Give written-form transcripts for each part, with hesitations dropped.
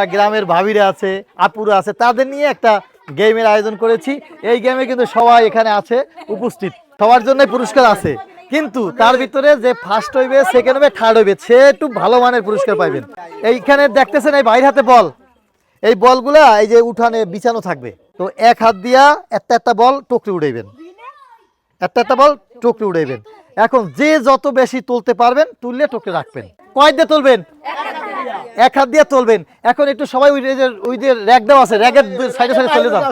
গ্রামের ভাবিরা আছে, আপুরা আছে, তাদের নিয়ে একটা গেমের আয়োজন করেছি। এই গেমে কিন্তু সবাই এখানে আছে উপস্থিত, সবার জন্য পুরস্কার আছে। কিন্তু তার ভিতরে যে ফার্স্ট হইবে, সেকেন্ড হইবে, থার্ড হইবে, সে একটু ভালো মানের পুরস্কার পাইবেন। এইখানে দেখতেছেন এই বাইরের হাতে বল, এই বলগুলা এই যে উঠানে বিছানো থাকবে। তো এক হাত দিয়া একটা একটা বল টুকরে উড়াইবেন, একটা একটা বল টুকরে উড়াইবেন। এখন যে যত বেশি তুলতে পারবেন তুললে টুকরে রাখবেন। কয় দিয়ে তুলবেন? এক হাত দিয়ে তুলবেন। এখন একটু সবাই ওই যে র্যাক দেওয়া আছে, র্যাকের সাইডে সাইডে চলে যান,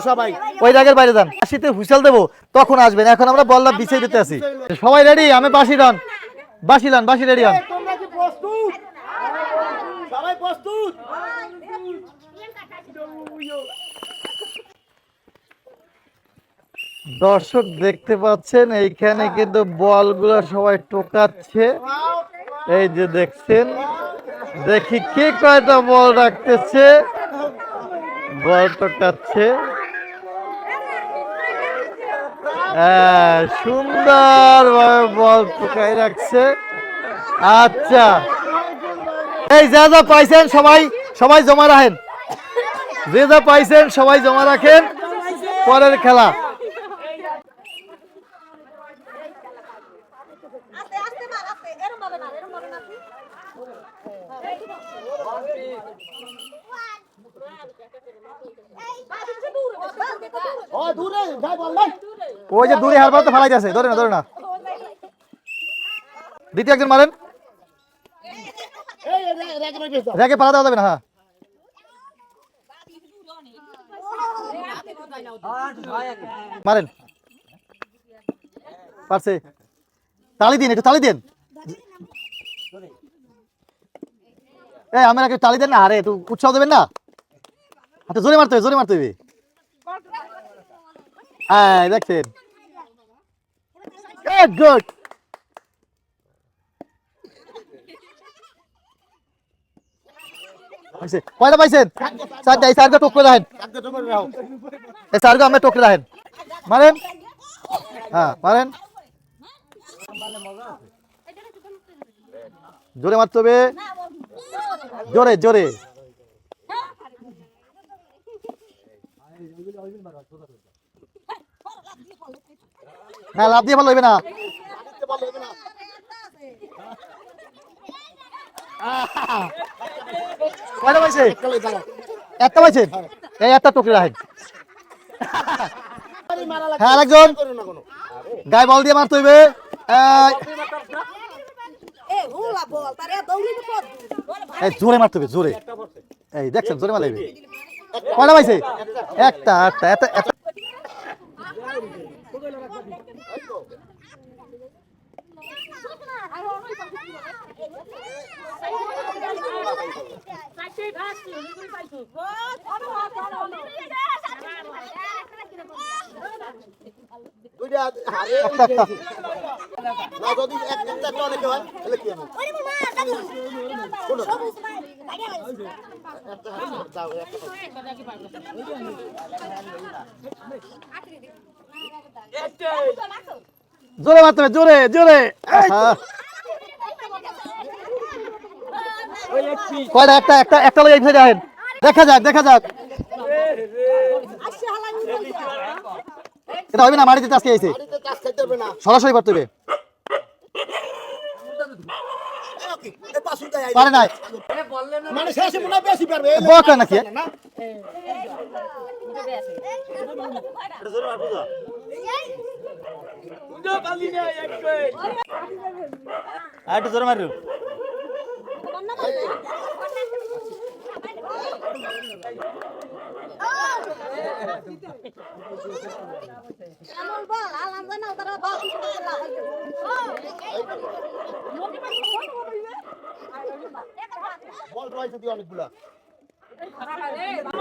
ওই র্যাকের বাইরে যান। শীতে হুইসেল দেবো তখন আসবেন। এখন আমরা বললাম বিছিয়ে দিতে আছি। সবাই রেডি? আমি বাঁশি ডান, বাঁশি ডান, বাঁশি রেডি হন। দর্শক দেখতে পাচ্ছেন এইখানে কিন্তু বলগুলো সবাই টোকাচ্ছে। এই যে দেখছেন, দেখি কে কয়টা বল রাখতেছে। বল টোকাচ্ছে, সুন্দর ভাবে বল টোকাই রাখছে। আচ্ছা, এই যা যা পাইছেন সবাই সবাই জমা রাখেন, যে যা পাইছেন সবাই জমা রাখেন, পরের খেলা। ওই যে দূরে হারবার তো ফালাই যাচ্ছে, ধরে না ধরে না। দ্বিতীয় একজন মারেন, রেখে পালা দেওয়া যাবে না। হ্যাঁ, মারেন, পারছে। তালি দিন, একটু তালি দিন। এই আমার একটু তালি দেন না, আরে একটু উৎসাহ দেবেন না। আচ্ছা, জোরে মারতে হবে, জোরে মারতে হবে। হ্যাঁ, দেখছেন, গুড। কয়টা পাইছেন? চারটা। এই চারটা টুকরে রাখেন, এই চারটা আমরা টুকরে রাখেন। মারেন, হ্যাঁ মারেন, জোরে মারতে হবে, জোরে জোরে। না, লাভ দিয়ে ভালো হইবে না। কয়টা পাইছে? একটা পাইছেন, এই একটা টুকরে রাখেন। হ্যাঁ, আরেকজন গায়ে বল দিয়ে মারতে হইবে। জোরে মারতে হবে, জোরে। এই দেখছেন, জোরে মারলে। কয়টা পাইছে? একটা একটা একটা একটা। জোরে মারতে হবে, জোরে জোরে। কয়টা? একটা একটা একটা লোক এই সাইডে আহেন, দেখা যাক দেখা যাক। এটা হবে না, মাটিতে চাষ খেয়েছে, সরাসরি করতে হবে। পারে নাই বকা নাকি? একটু জোরে মারু।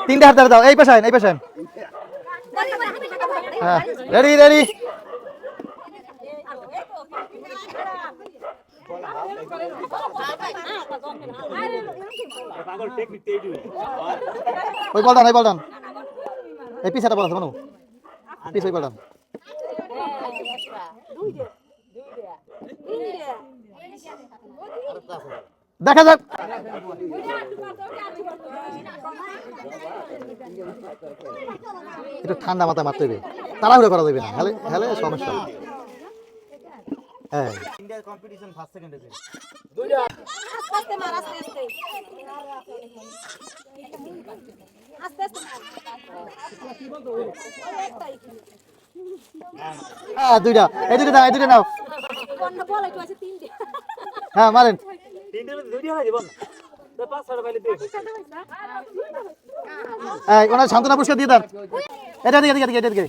তিনটা হাত দাও, এই পেশায় এই পেশায়। হ্যাঁ, রেডি রেডি। ওই বলটান, ওই বলটান, এই পিছাটা বল আছে মানু, পিছ ওই বলটান। দেখা যাক। একটু ঠান্ডা মাথায় মারতে হবে, তাড়াহুড়ো করা যাবে না, হেলে হেলে সমস্যা। হ্যাঁ দুইটা, এই দুটো নাও, এই দুটো নাও। হ্যাঁ মারেন। ওনার সান্ত্বনা পুরস্কার দিয়ে দেন। এটা দিকে দিকে এটা দিকে।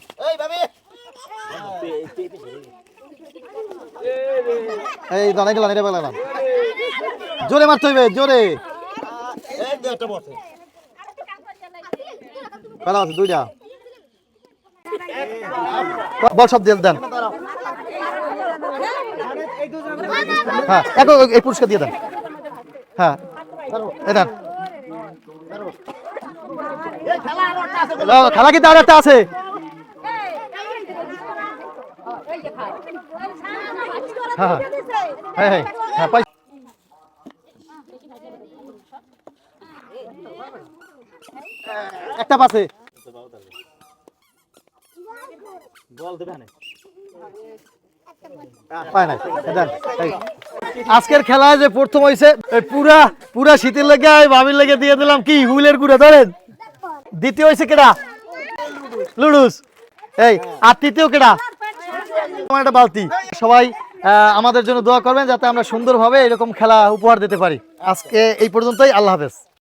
এই দাঁড়াই গেলাম, এটা বললাম জোরে মারতে হইবে, জোরে। ভালো আছে দুইটা, বল সব দিয়ে দেন। হ্যাঁ এই পুরস্কার দিয়ে দেন। হ্যাঁ দেন। খেলা কিন্তু আর একটা আছে। হ্যাঁ হ্যাঁ হ্যাঁ হ্যাঁ একটা পাশে আজকের খেলায় যে প্রথম হয়েছে পুরা পুরা শীতের লেগে ভাবির লেগে দিয়ে দিলাম কি হুইলের গুঁড়া ধরেন। দ্বিতীয় হয়েছে কেডা? লুডুস। এই আর তৃতীয় কেডা? একটা বালতি। সবাই আমাদের জন্য দোয়া করবেন যাতে আমরা সুন্দরভাবে এরকম খেলা উপহার দিতে পারি। আজকে এই পর্যন্তই, আল্লাহ হাফেজ।